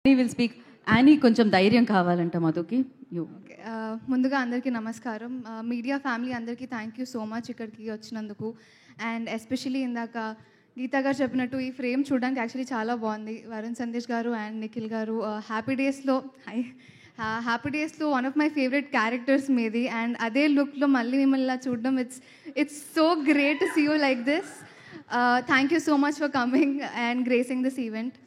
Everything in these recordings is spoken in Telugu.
Annie will speak. Annie కొంచెం ధైర్యం కావాలంట మధుకి. ముందుగా అందరికీ నమస్కారం. మీడియా ఫ్యామిలీ అందరికీ థ్యాంక్ యూ సో మచ్ ఇక్కడికి వచ్చినందుకు. అండ్ ఎస్పెషలీ ఇందాక గీతా గారు చెప్పినట్టు ఈ ఫ్రేమ్ చూడడానికి యాక్చువల్లీ చాలా బాగుంది. వరుణ్ సందేశ్ గారు అండ్ నిఖిల్ గారు హ్యాపీ డేస్లో one of my favourite characters మీది. అండ్ అదే లుక్లో మళ్ళీ మిమ్మల్ని చూడడం it's so great to see you like this. Thank you so much for coming and gracing this event.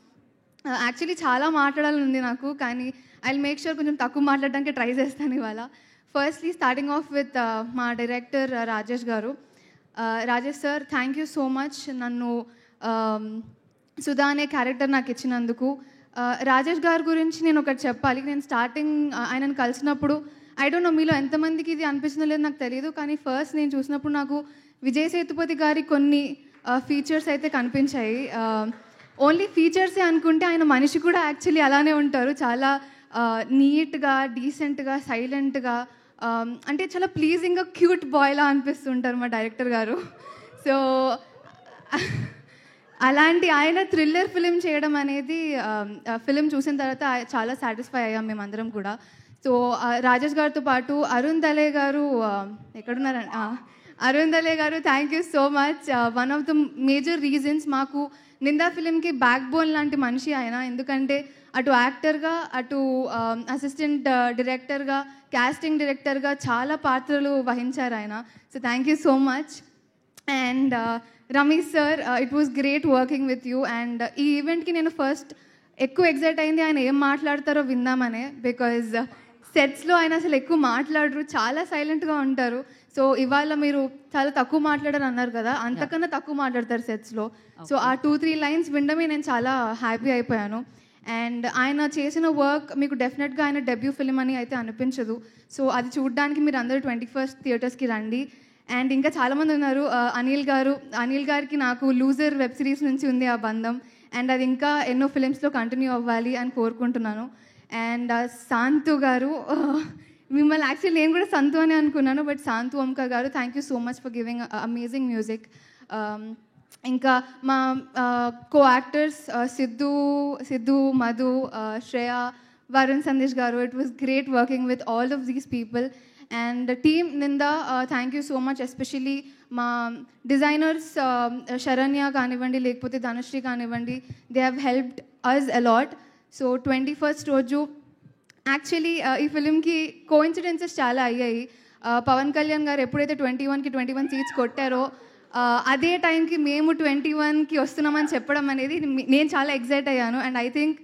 Actually చాలా మాట్లాడాలని ఉంది నాకు, కానీ ఐ మేక్ షూర్ కొంచెం తక్కువ మాట్లాడడానికి ట్రై చేస్తాను ఇవాళ. ఫస్ట్లీ స్టార్టింగ్ ఆఫ్ విత్ మా డైరెక్టర్ రాజేష్ గారు. Rajesh sir, thank you so much నన్ను సుధా అనే క్యారెక్టర్ నాకు ఇచ్చినందుకు. రాజేష్ గారి గురించి నేను ఒకటి చెప్పాలి. నేను స్టార్టింగ్ ఆయనను కలిసినప్పుడు ఐ డోంట్ నో మీలో ఎంతమందికి ఇది అనిపించిందో లేదో నాకు తెలియదు, కానీ ఫస్ట్ నేను చూసినప్పుడు నాకు విజయ్ సేతుపతి గారి కొన్ని ఫీచర్స్ అయితే కనిపించాయి. ఓన్లీ ఫీచర్సే అనుకుంటే ఆయన మనిషి కూడా యాక్చువల్లీ అలానే ఉంటారు. చాలా నీట్గా, డీసెంట్గా, సైలెంట్గా, అంటే చాలా ప్లీజింగ్గా క్యూట్ బాయ్లా అనిపిస్తుంటారు మా డైరెక్టర్ గారు. సో అలాంటి ఆయన థ్రిల్లర్ ఫిలిం చేయడం అనేది ఫిలిం చూసిన తర్వాత చాలా సాటిస్ఫై అయ్యాం మేమందరం కూడా. సో రాజేష్ గారితో పాటు అరుణ్ దలే గారు ఎక్కడున్నారండి? అరుణ్ దలే గారు, thank you so much. One of the major reasons మాకు నిందా ఫిలింకి బ్యాక్ బోన్ లాంటి మనిషి ఆయన. ఎందుకంటే అటు యాక్టర్గా, అటు అసిస్టెంట్ డైరెక్టర్గా, కాస్టింగ్ డైరెక్టర్గా చాలా పాత్రలు వహించారు ఆయన. So thank you so much. And Ramesh sir, it was great working with you. And ఈ ఈవెంట్కి నేను ఫస్ట్ ఎక్కువ ఎగ్జైట్ అయింది ఆయన ఏం మాట్లాడతారో విందామనే. బికాజ్ సెట్స్లో ఆయన అసలు ఎక్కువ మాట్లాడరు, చాలా సైలెంట్గా ఉంటారు. సో ఇవాళ మీరు చాలా తక్కువ మాట్లాడారు అన్నారు కదా, అంతకన్నా తక్కువ మాట్లాడతారు సెట్స్లో. సో ఆ 2-3 లైన్స్ వినడమే నేను చాలా హ్యాపీ అయిపోయాను. అండ్ ఆయన చేసిన వర్క్ మీకు డెఫినెట్గా ఆయన డెబ్యూ ఫిలిం అని అయితే అనిపించదు. సో అది చూడడానికి మీరు అందరూ 21st థియేటర్స్కి రండి. అండ్ ఇంకా చాలామంది ఉన్నారు. అనిల్ గారికి నాకు లూజర్ వెబ్ సిరీస్ నుంచి ఉంది ఆ బంధం. అండ్ అది ఇంకా ఎన్నో ఫిలిమ్స్లో కంటిన్యూ అవ్వాలి అని కోరుకుంటున్నాను. అండ్ శాంతు గారు, మిమ్మల్ని యాక్చువల్లీ నేను కూడా సంతు అని అనుకున్నాను, but Shantu Onka garu, thank you so much for giving amazing music. ఇంకా మా co actors Siddhu, Madhu, Shreya, Varun Sandesh garu, it was great working with all of these people. And team Ninda, thank you so much. Especially మా డిజైనర్స్ శరణ్య కానివ్వండి, లేకపోతే ధనుశ్రీ కానివ్వండి, they have helped us a lot. So 21st రోజు యాక్చువల్లీ ఈ ఫిలింకి కోఇన్సిడెన్సెస్ చాలా అయ్యాయి. పవన్ కళ్యాణ్ గారు ఎప్పుడైతే 21 సీట్స్ కొట్టారో అదే టైంకి మేము 21కి వస్తున్నామని చెప్పడం అనేది నేను చాలా ఎగ్జైట్ అయ్యాను. And I think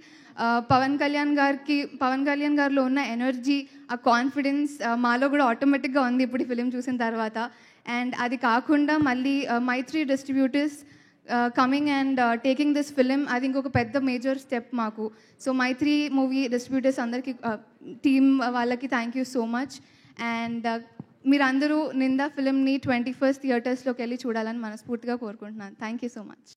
Pawan Kalyan గారిలో ఉన్న ఎనర్జీ, ఆ కాన్ఫిడెన్స్ మాలో కూడా ఆటోమేటిక్గా ఉంది ఇప్పుడు ఈ ఫిలిం చూసిన తర్వాత. అండ్ అది కాకుండా మళ్ళీ Mythri distributors coming and taking this film, అది ఇంకొక పెద్ద మేజర్ స్టెప్ మాకు. సో మైత్రి మూవీ డిస్ట్రిబ్యూటర్స్ అందరికీ, టీమ్ వాళ్ళకి thank you so much. And మీరందరూ నిందా ఫిలింని 21st థియేటర్స్లోకి వెళ్ళి చూడాలని మనస్ఫూర్తిగా కోరుకుంటున్నాను. Thank you so much.